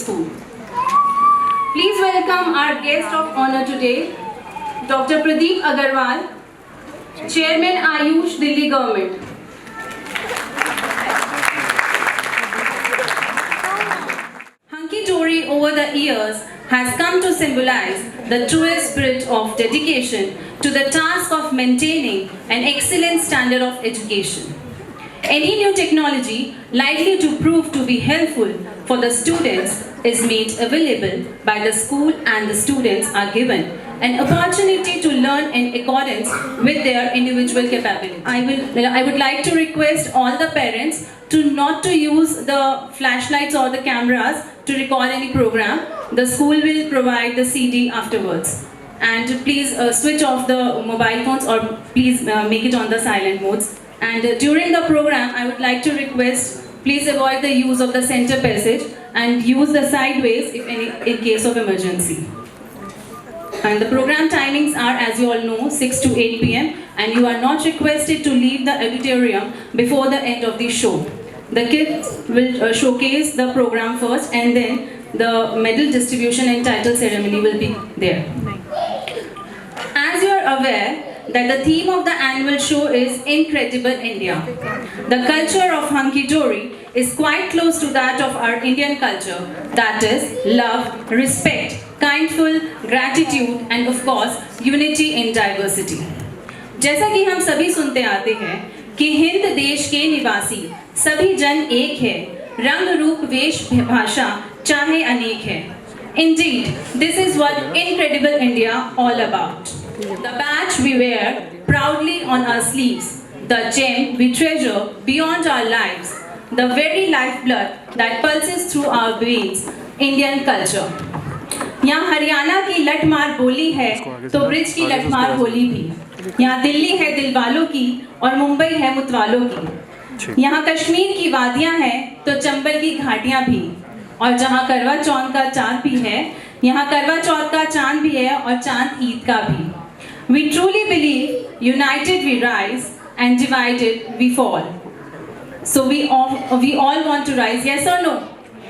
school. Please welcome our guest of honor today, Dr. Pradeep Agarwal, Chairman Ayush Delhi Government. Hunky-dory over the years has come to symbolize the truest spirit of dedication to the task of maintaining an excellent standard of education. Any new technology likely to prove to be helpful for the students is made available by the school, and the students are given an opportunity to learn in accordance with their individual capability. I would like to request all the parents to not to use the flashlights or the cameras to record any program. The school will provide the CD afterwards. And please switch off the mobile phones, or please make it on the silent modes. And during the program, I would like to request, please avoid the use of the center passage and use the sideways in case of emergency. And the program timings are, as you all know, 6 to 8 p.m. and you are not requested to leave the auditorium before the end of the show. The kids will showcase the program first, and then the medal distribution and title ceremony will be there. As you are aware that the theme of the annual show is Incredible India. The culture of hunky-dory is quite close to that of our Indian culture, that is love, respect, kindful, gratitude and of course unity in diversity. जैसा कि हम सभी सुनते आते हैं कि हिंद देश के निवासी सभी जन एक है, रंग रूप वेश भाषा चाहे अनेक है. Indeed, this is what Incredible India all about. The badge we wear proudly on our sleeves, the gem we treasure beyond our lives, the very lifeblood that pulses through our veins, Indian culture. यहाँ हरियाणा की लठमार बोली है तो bridge की लठमार होली भी. यहाँ दिल्ली है दिलवालों की और मुंबई है मुतवालों की. यहाँ कश्मीर की वादियाँ हैं तो चंबल की घाटियाँ भी. और जहाँ करवा चौथ का चाँद भी है, यहाँ करवा चौथ का चाँद भी है और चाँद ईद का भी. We truly believe, united we rise and divided we fall. So we all want to rise, yes or no?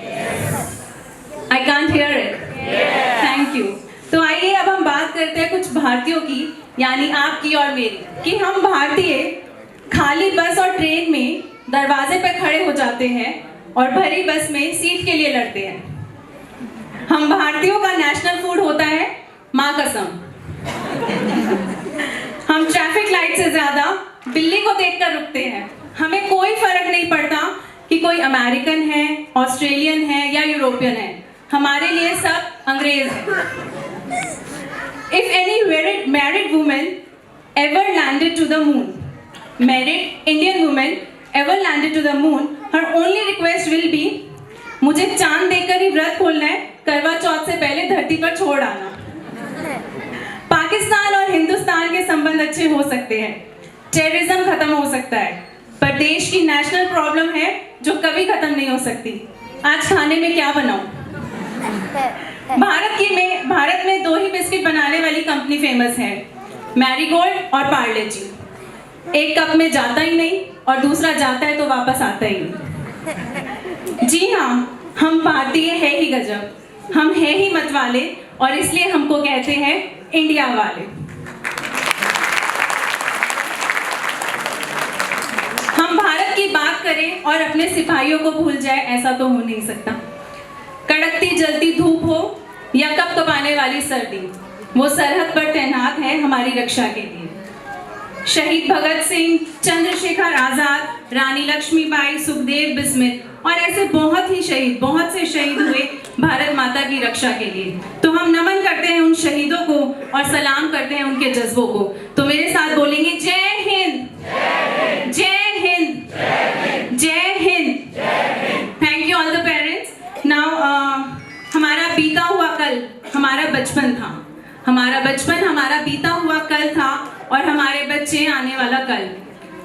Yes. I can't hear it. Yes. Thank you. तो आइए अब हम बात करते हैं कुछ भारतीयों की, यानी आपकी और मेरी, कि हम भारतीय खाली बस और ट्रेन में दरवाजे पर खड़े हो जाते हैं और भरी बस में सीट के लिए लड़ते हैं. हम भारतीयों का नेशनल फूड होता है माँ कसम. हम ट्रैफिक लाइट से ज्यादा बिल्ली को देखकर रुकते हैं. हमें कोई फर्क नहीं पड़ता कि कोई अमेरिकन है, ऑस्ट्रेलियन है या यूरोपियन है. हमारे लिए सब अंग्रेज हैं. If any married woman ever landed to the moon, married Indian woman ever landed to the moon, her only request will be, मुझे चांद देखकर ही व्रत खोलना है, करवा चौथ से पहले धरती पर छोड़ आना. पाकिस्तान और हिंदुस्तान के संबंध अच्छे हो सकते हैं, टेररिज्म खत्म हो सकता है, पर देश की नेशनल प्रॉब्लम है जो कभी खत्म नहीं हो सकती. आज खाने में क्या बनाऊं? भारत में दो ही बिस्किट बनाने वाली कंपनी फेमस है, मैरीगोल्ड और पार्ले जी. एक कप में जाता ही नहीं और दूसरा जाता है तो वापस आता ही नहीं. जी हाँ, हम भारतीय है ही गजब, हम है ही मत वाले, और इसलिए हमको कहते हैं इंडिया वाले. हम भारत की बात करें और अपने सिपाहियों को भूल जाए, ऐसा तो हो नहीं सकता. कड़कती जलती धूप हो या कपकपाने वाली सर्दी, वो सरहद पर तैनात है हमारी रक्षा के लिए. शहीद भगत सिंह, चंद्रशेखर आजाद, रानी लक्ष्मीबाई, सुखदेव, बिस्मिल और ऐसे बहुत से शहीद हुए भारत माता की रक्षा के लिए. तो हम नमन करते हैं उन शहीदों को और सलाम करते हैं उनके जज्बों को. तो मेरे साथ बोलेंगे जय हिंद, जय हिंद, जय Hind. Thank you all the parents. Now हमारा बीता हुआ कल हमारा बचपन था, हमारा बचपन हमारा बीता हुआ कल था और हमारे बच्चे आने वाला कल.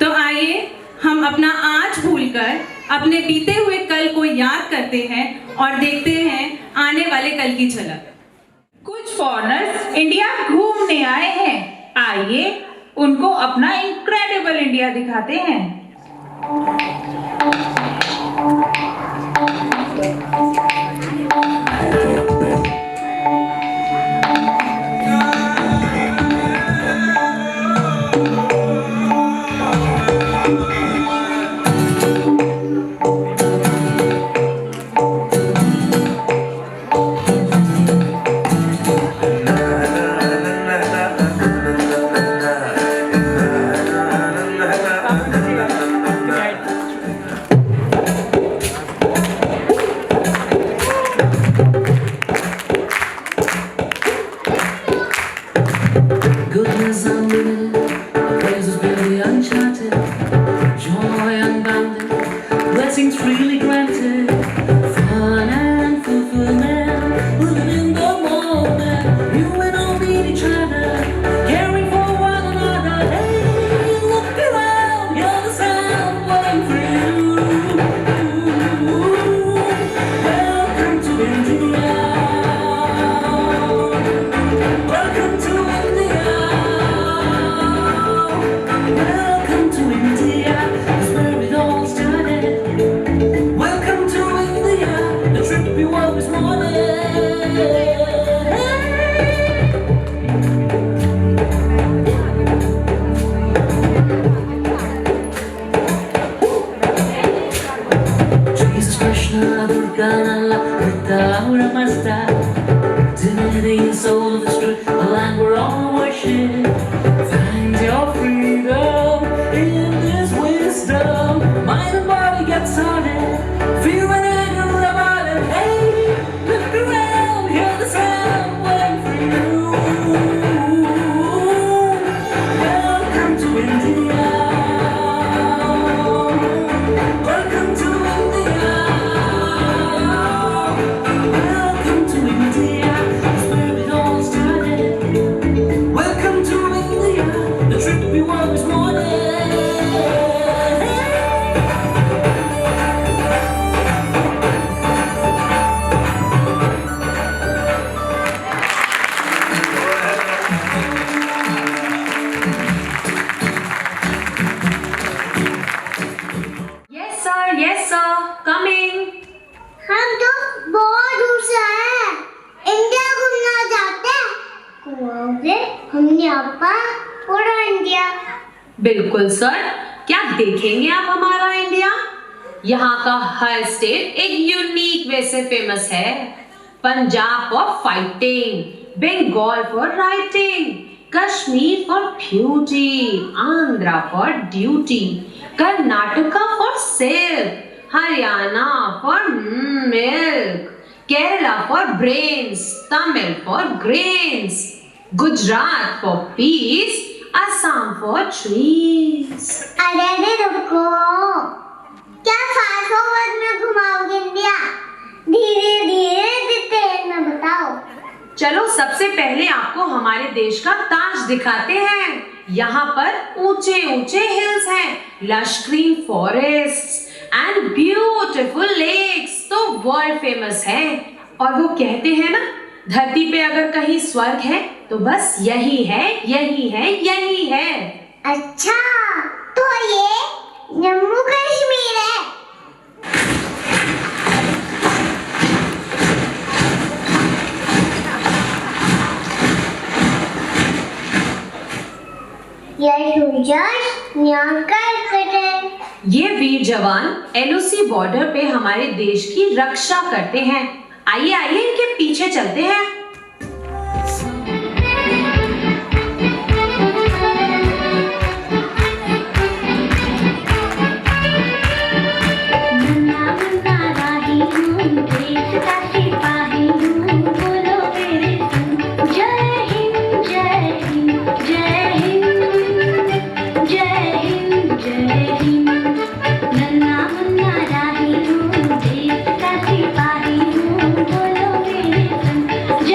तो आइए हम अपना आज भूलकर अपने बीते हुए कल को याद करते हैं और देखते हैं आने वाले कल की झलक. कुछ फॉरेनर्स इंडिया घूमने आए हैं, आइए उनको अपना इनक्रेडिबल इंडिया दिखाते हैं. strip, a land we're all worship. Find your freedom in this wisdom. Mind and body get started. Feel an anger about it. Hey, look around, hear the sound waiting for you. Welcome to India. Welcome to India. Welcome to India. That's where it all started. Welcome to India. The trip we always wanted. Yes sir, coming. हम तो बहुत दूर से आए हैं, India घूमना चाहते हैं। घुमाओगे हमने आपका पूरा इंडिया। बिल्कुल सर, क्या देखेंगे आप हमारा इंडिया? यहाँ का हर स्टेट एक यूनिक वे से फेमस है। Punjab for fighting, Bengal for writing, Kashmir for beauty, Andhra for duty, Karnataka for silk, Haryana for milk, Kerala for brains, Tamil for grains, Gujarat for peace, Assam for trees. अरे रुको, क्या फास्ट फॉरवर्ड में घुमाओगे इंडिया? धीरे धीरे डिटेल में बताओ। चलो सबसे पहले आपको हमारे देश का ताज दिखाते हैं। यहाँ पर ऊंचे ऊंचे हिल्स हैं, lush green forests and beautiful lakes तो वर्ल्ड फेमस है। और वो कहते हैं ना, धरती पे अगर कहीं स्वर्ग है तो बस यही है, यही है, यही है। अच्छा, तो ये जम्मू कश्मीर है। ये सोल्जर्स यहाँ करते हैं। ये वीर जवान एलओसी बॉर्डर पे हमारे देश की रक्षा करते हैं। आइए आइए इनके पीछे चलते हैं। जय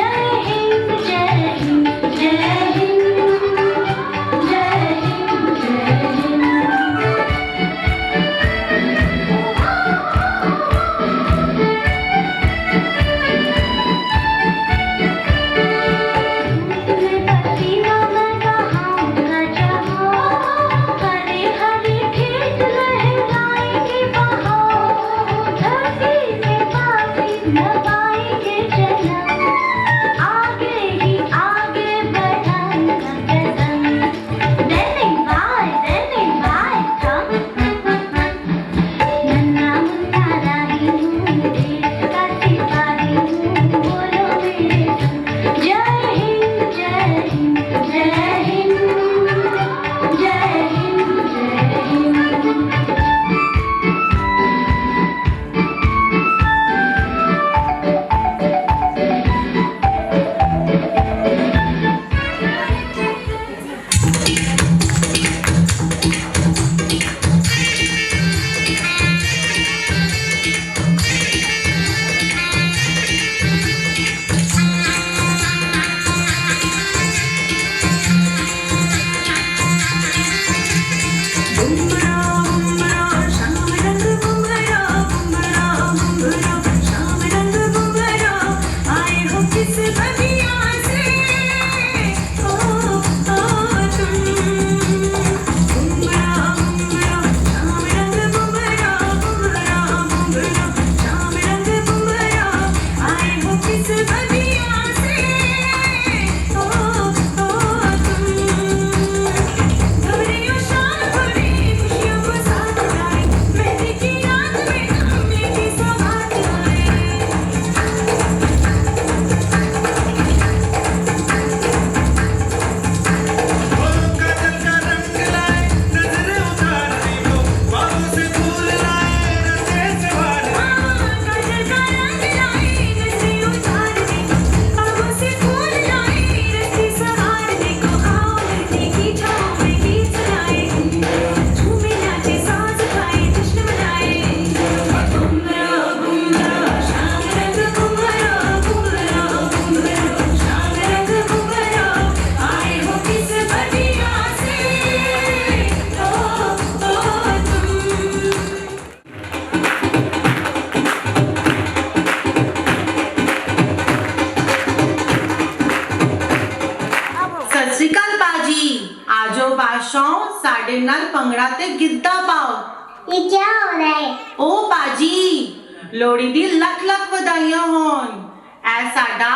ਸਤਿ ਸ਼੍ਰੀ ਅਕਾਲ ਬਾਜੀ ਆਜੋ ਬਾਸ਼ੋਂ ਸਾਡੇ ਨਾਲ ਭੰਗੜਾ ਤੇ ਗਿੱਧਾ ਪਾਓ ये क्या हो रहा है? ਓ ਬਾਜੀ ਲੋਹੜੀ ਦੀ ਲੱਖ ਲੱਖ ਵਧਾਈਆਂ ਹੋਣ ਇਹ ਸਾਡਾ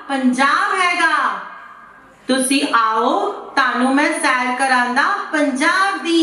ਪੰਜਾਬ ਹੈਗਾ ਤੁਸੀਂ ਆਓ ਤੁਹਾਨੂੰ ਮੈਂ ਸੈਰ ਕਰਾਂਦਾ ਪੰਜਾਬ ਦੀ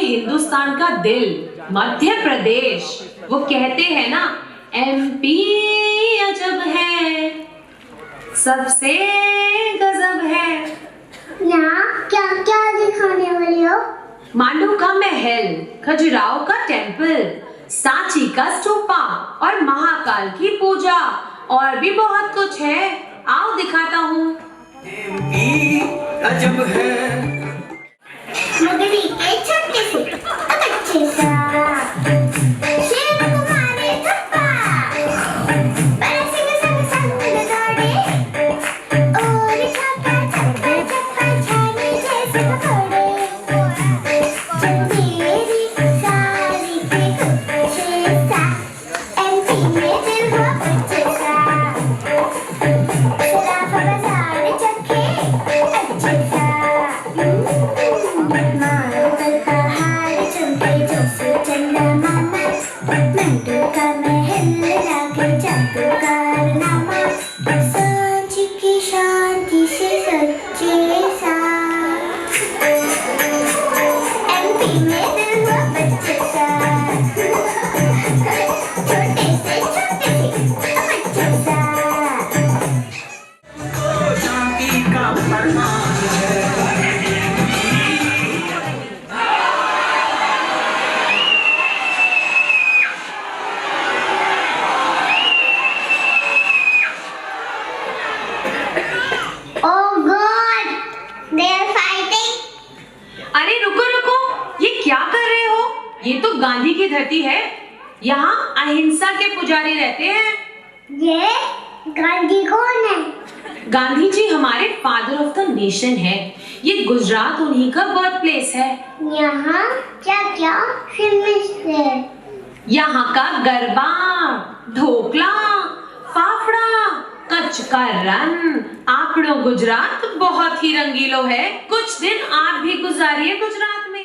हिंदुस्तान का दिल मध्य प्रदेश। वो कहते हैं ना एमपी अजब है, सबसे गजब है। ना क्या क्या दिखाने वाली हो? मांडू का महल, खजुराहो का टेम्पल, सांची का स्तूपा और महाकाल की पूजा और भी बहुत कुछ है। आओ दिखाता हूँ। एमपी अजब है। मगरी के छोटे से अच्छे सा शेर को मारे थप्पा, बड़े सिंह संग संग दौड़े और छक्का छक्का छक्का छाने जैसे पकौड़े। मेरी सारी के अच्छे सा एमपी में दिल हो अच्छे सा, शराब बाजार चखे अच्छे सा। फरमान है। Oh God! They are fighting. अरे रुको रुको, ये क्या कर रहे हो? ये तो गांधी की धरती है। यहाँ अहिंसा के पुजारी रहते हैं। ये गांधी कौन है? गांधी जी हमारे फादर ऑफ द नेशन है। ये गुजरात उन्हीं का बर्थ प्लेस है। यहाँ क्या क्या फेमस है? यहाँ का गरबा, ढोकला, फाफड़ा, कच्छ का रन। आपड़ो गुजरात बहुत ही रंगीलो है। कुछ दिन आप भी गुजारिए गुजरात में।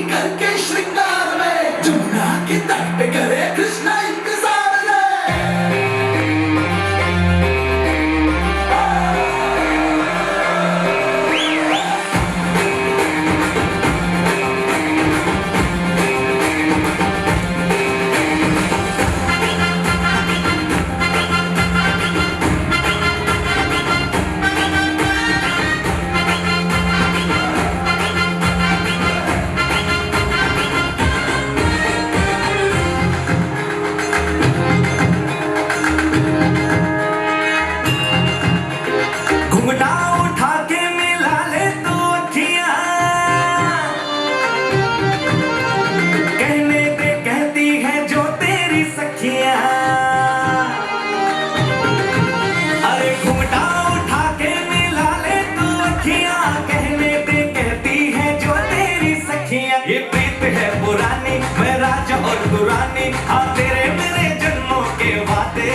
करके श्रृंगार में जमुना के तट पे करे कृष्णा इंतजार में। ये प्रीत है पुरानी, मैं राजा और तू रानी, हाँ तेरे मेरे जन्मों के वादे।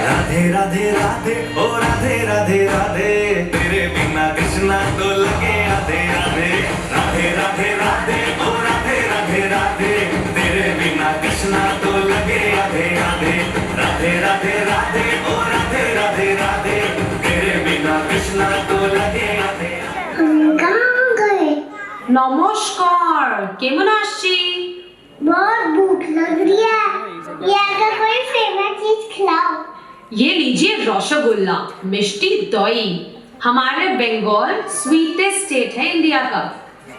राधे राधे राधे ओ राधे राधे राधे, तेरे बिना कृष्णा तो लगे आधे आधे। राधे राधे राधे ओ राधे राधे राधे, तेरे बिना कृष्णा तो लगे आधे आधे। राधे राधे राधे ओ राधे राधे राधे, तेरे बिना कृष्णा तो लगे आधे। हम कहाँ गए? नमस्कार, केमन आछी? बहुत भूख लग रही है, यहाँ का कोई फेमस चीज खिलाओ। ये लीजिए रसगुल्ला, मिष्टी दही। हमारे बंगाल स्वीटेस्ट स्टेट है इंडिया का।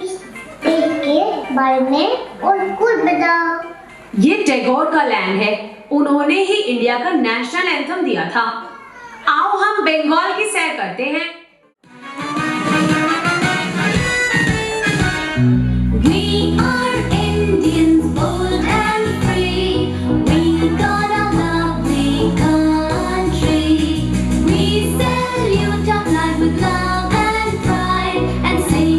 इस स्टेट के बारे में और कुछ बताओ। ये टैगोर का लैंड है, उन्होंने ही इंडिया का नेशनल एंथम दिया था। आओ हम बंगाल की सैर करते हैं। We are Indians, bold and free. We got a lovely country. We salute our flag with love and pride and sing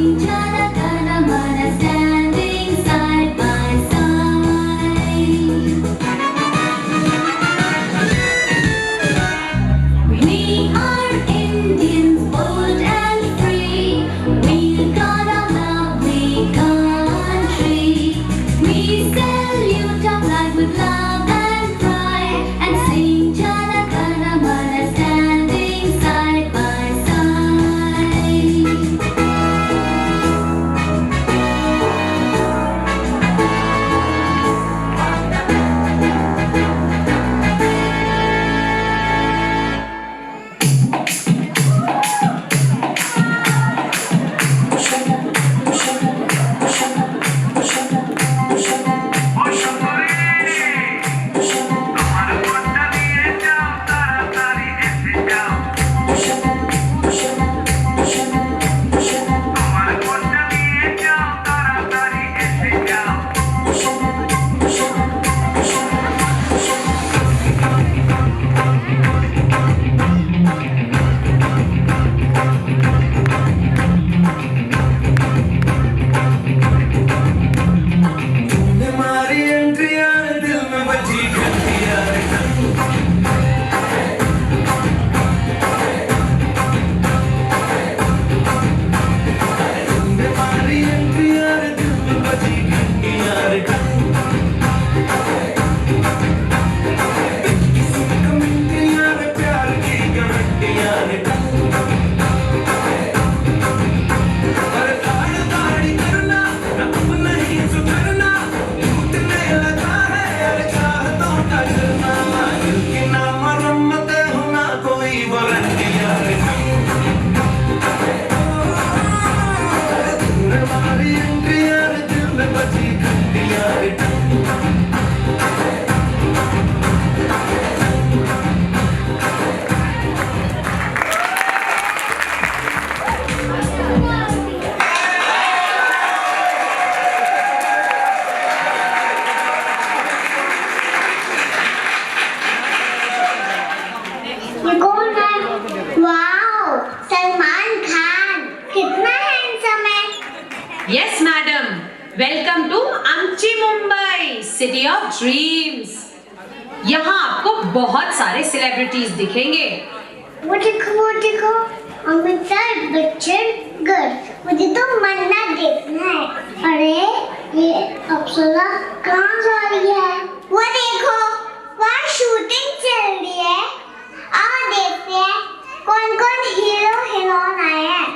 Yes, madam. Welcome to आमची मुंबई, city of dreams. यहाँ आपको बहुत सारे सेलिब्रिटीज दिखेंगे. वो देखो अमिताभ बच्चन गर्ल, मुझे तो मन्ना देखना है. अरे ये अप्सरा कहाँ जा रही है? वो देखो वहाँ शूटिंग चल रही है. आओ देखते हैं कौन कौन हीरो हीरोइन आए हैं.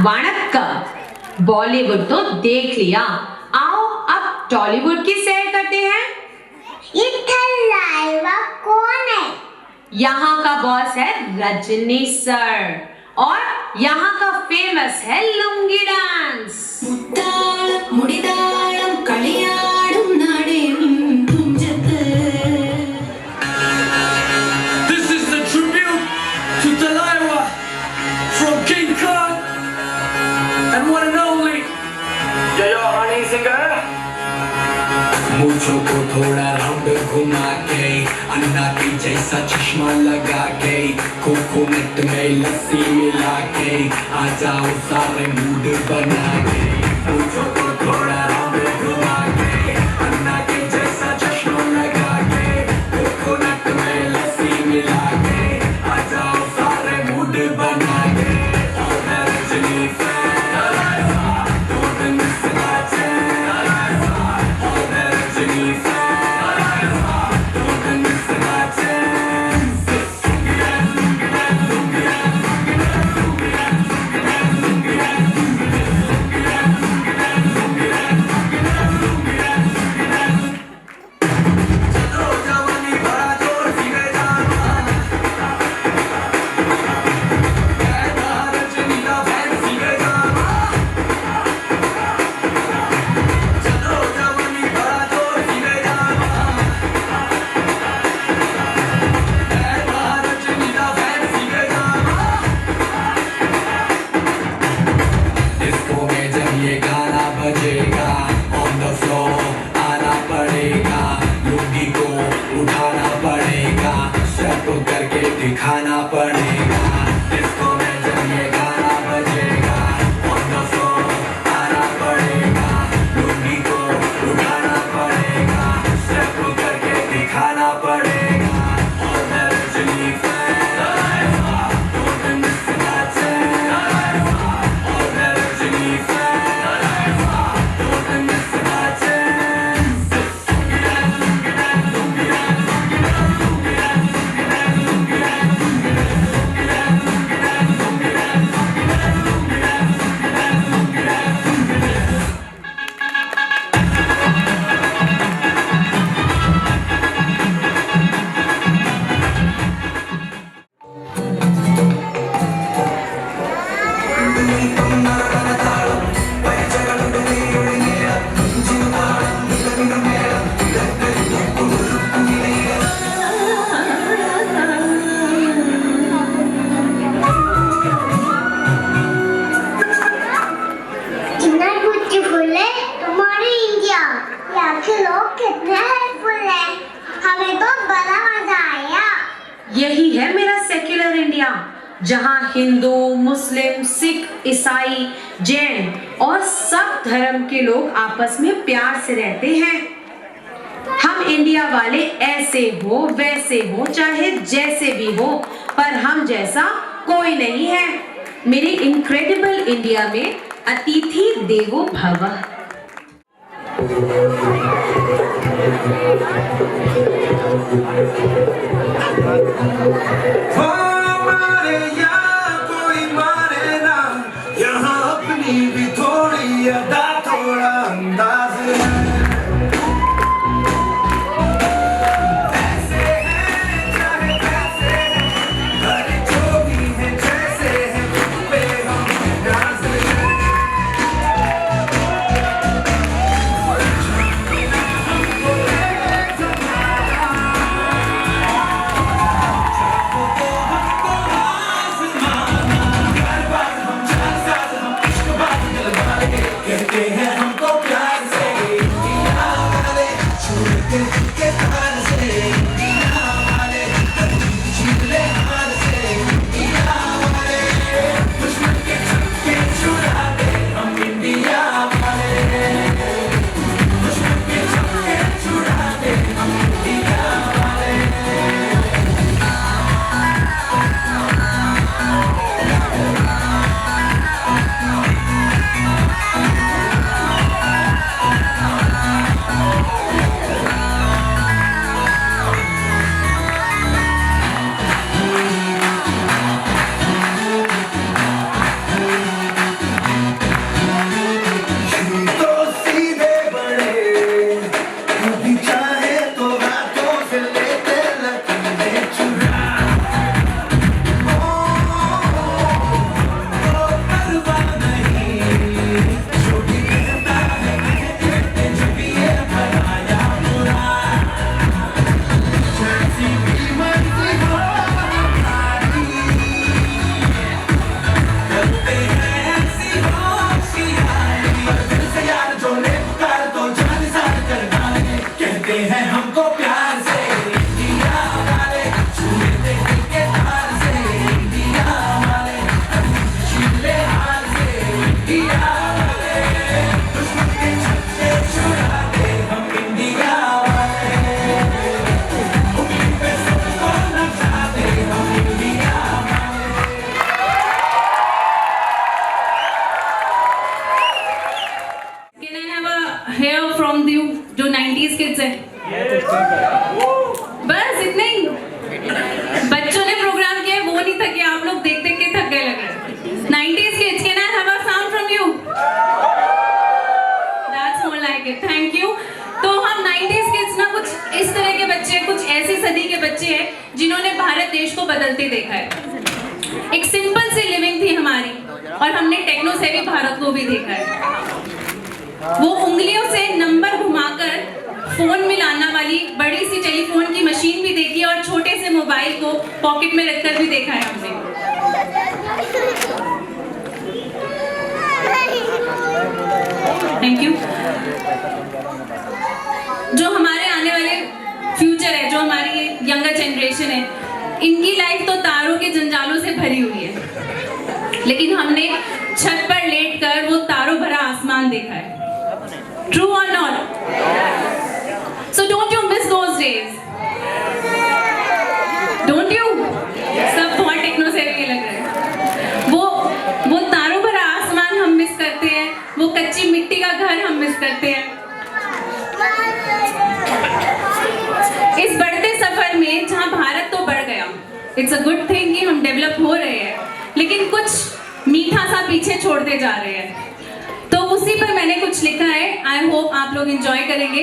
वणक्कम. बॉलीवुड तो देख लिया, आओ अब टॉलीवुड की सैर करते हैं. ये थल्लाइवा कौन है? यहाँ का बॉस है रजनी सर और यहाँ का फेमस है लुंगी डांस. मुड़िदाळम कलियाडुम नाडेम तुंजत्तु. This is the tribute to Talaiwa from King Kong and one and only Yo Honey Singer. मूंछों को थोड़ा राउंड घुमा के, अन्ना की जैसा चश्मा लगा के, कोकोनट में लस्सी मिला के, आ जाओ सारे मूड बना के. मूंछों को थोड़ा राउंड घुमा के, अन्ना की जैसा चश्मा लगा के, कोकोनट में लस्सी मिला के, आ जाओ सारे मूड बना के. और मैं रजनी फैन, दो दिन से नाचे. और मैं रजनी फैन, दो दिन से नाचे. डिस्को में जब ये गाना बजेगा, ऑन द फ्लोर आना पड़ेगा, लुंगी को उठाना पड़ेगा, स्टेप करके दिखाना पड़ेगा. डिस्को में जब ये गाना बजेगा, ऑन द फ्लोर आना पड़ेगा, लुंगी को उठाना पड़ेगा, स्टेप करके दिखाना पड़ेगा. और मैं रजनी फैन, दो दिन से नाचे. और मैं रजनी फैन, दो दिन से नाचे. के लोग कितने हेल्पफुल हैं। हमें तो बड़ा मजा आया। यही है मेरा सेक्युलर इंडिया, जहां हिंदू, मुस्लिम, सिख, ईसाई, जैन और सब धर्म के लोग आपस में प्यार से रहते हैं। हम इंडिया वाले ऐसे हो वैसे हो चाहे जैसे भी हो, पर हम जैसा कोई नहीं है। मेरी इनक्रेडिबल इंडिया में अतिथि देवो भव। हमारे यहाँ कोई माने ना, यहाँ अपनी भी थोड़ी अदा थोड़ा अंदाज है। ऐसे हैं चाहे कैसे हैं, अरे जो भी है जैसे है, तुम पे हम नाज है। कहते हैं हमको प्यार से इंडिया वाले, छूटे के तार से इंडिया वाले, छीन ले हार से इंडिया वाले, दुश्मन के छक्के छुड़ा दे हम इंडिया वाले, दुश्मन के छक्के छुड़ा दे हम इंडिया वाले। तो सीधे बड़े, कभी चाहे तो रातों से लेते लकीरें चुरा। ओ परवाह नहीं, जो भी कहता है कहते जो भी है बनाया बुरा। जैसी भी मर्जी हो हमारी, करते हैं ऐसी होशियारी। पर दिल से यार जो ने पुकार तो जान सार कर डाले, कहते हैं हमको प्यार से इंडिया वाले, छूटे दिल के तार से इंडिया वाले, छीन ले हार से इंडिया वाले, दुश्मन के छक्के छुड़ा दे हम इंडिया वाले, उंगली पे सबको नचा दे हम इंडिया वाले। Can I have a hear from you जो 90s kids है? बस इतने ही। बच्चों ने प्रोग्राम किया, वो नहीं थके, आप लोग देख देख के थक गए लगे। 90s kids, can I have a sound from you? That's more like it. Thank you. तो हम 90s kids ना कुछ इस तरह के बच्चे, कुछ ऐसी सदी के बच्चे हैं जिन्होंने भारत देश को बदलते देखा है। एक सिंपल सी लिविंग थी हमारी, और हमने टेक्नो सेवी भारत को भी देखा है। वो उंगलियों से नंबर घुमाकर फोन मिलाना वाली बड़ी सी टेलीफोन की मशीन भी देखी, और छोटे से मोबाइल को पॉकेट में रखकर भी देखा है हमने। Thank you. जो हमारे आने वाले फ्यूचर है, जो हमारी यंगर जनरेशन है, इनकी लाइफ तो तारों के जंजालों से भरी हुई है, लेकिन हमने छत पर लेटकर वो तारों भरा आसमान देखा है। True or not? So don't you miss those days? Don't you? सब बहुत टेक्नो सेवी लग रहे हैं। वो तारों भरा आसमान हम मिस करते हैं, वो कच्ची मिट्टी का घर हम मिस करते हैं। इस बढ़ते सफर में जहाँ भारत तो बढ़ गया, इट्स अ गुड थिंग कि हम डेवलप हो रहे हैं, लेकिन कुछ मीठा सा पीछे छोड़ते जा रहे हैं। तो उसी पर मैंने कुछ लिखा है। आई होप आप लोग एंजॉय करेंगे।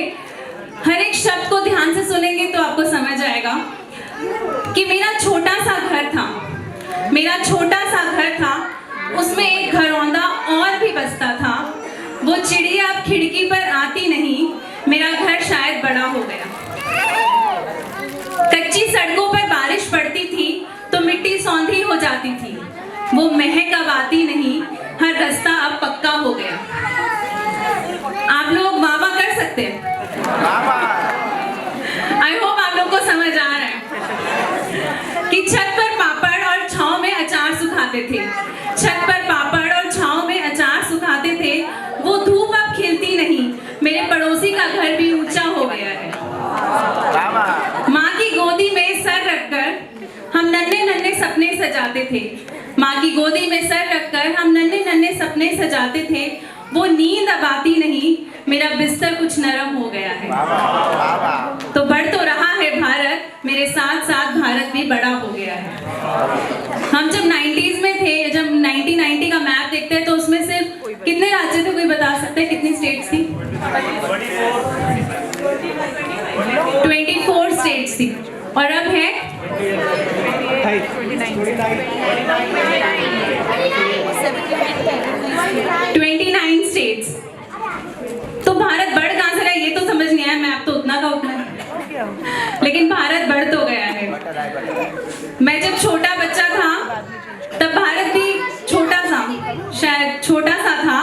हर एक शब्द को ध्यान से सुनेंगे तो आपको समझ आएगा कि मेरा छोटा सा घर था, मेरा छोटा सा घर था, उसमें एक घरौंदा और भी बसता था। वो चिड़िया अब खिड़की पर आती नहीं, मेरा घर शायद बड़ा हो गया। कच्ची सड़कों पर बारिश पड़ती थी तो मिट्टी सौंधी हो जाती थी, वो महक अब आती नहीं, हर रास्ता अब पक्का हो गया। आप लोग वाह वाह कर सकते हैं। किसी का घर भी ऊंचा हो गया है। माँ की गोदी में सर रखकर हम नन्हे नन्हे सपने सजाते थे। माँ की गोदी में सर रखकर हम नन्हे नन्हे सपने सजाते थे। वो नींद अब आती नहीं, मेरा बिस्तर कुछ नरम हो गया है। तो बढ़ तो रहा है भारत, मेरे साथ साथ भारत भी बड़ा हो गया है। हम जब 90s में थे, जब 1990 का मैप देखते हैं तो उसमें सिर्फ कितने राज्य थे, कोई बता सकते हैं कितनी स्टेट्स थी? 24 स्टेट्स थी। और अब है 29 स्टेट्स। तो भारत बढ़ कहां से रहा है ये तो समझ नहीं आया, मैप तो उतना का उतना है, लेकिन भारत बढ़ तो गया है। मैं जब छोटा बच्चा था तब भारत भी छोटा सा, शायद छोटा सा था।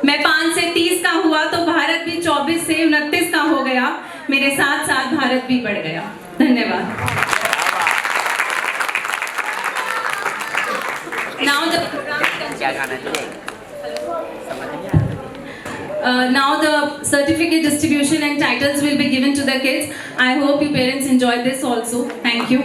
मैं 5 से 30 का हुआ तो भारत भी 24 से 29 का हो गया। मेरे साथ साथ भारत भी बढ़ गया। धन्यवाद। Now the certificate distribution and titles will be given to the kids. I hope you parents enjoy this also. Thank you.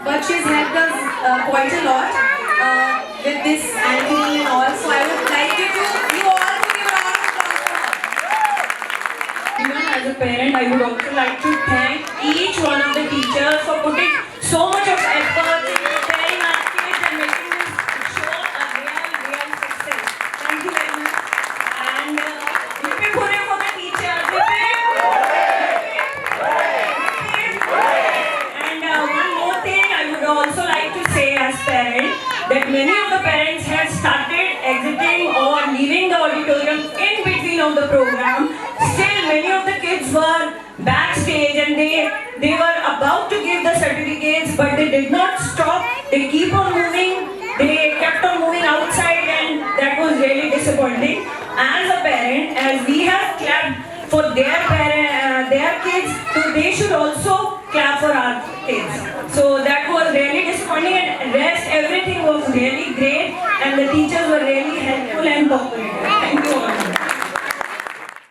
but she's helped us quite a lot with this anchoring and all. So I would like you all to give a round of applause for her. Even as a parent, I would also like to thank each one of the teachers for putting so much of effort in preparing our kids and making this show a real success. Thank you very much. And hip hip hooray for the teachers. Hip hip. And one more thing I would also like to say as parents, that many of the parents have started exiting or leaving the auditorium in between of the program. Still, many of the kids were backstage and they were about to give the certificates, but they did not stop. They keep on moving. They kept on moving outside, and that was really disappointing. As a parent, as we have clapped for their kids, so they should also clap for our kids. So that was really disappointing, and rest everything was really great, and the teachers were really helpful and cooperative.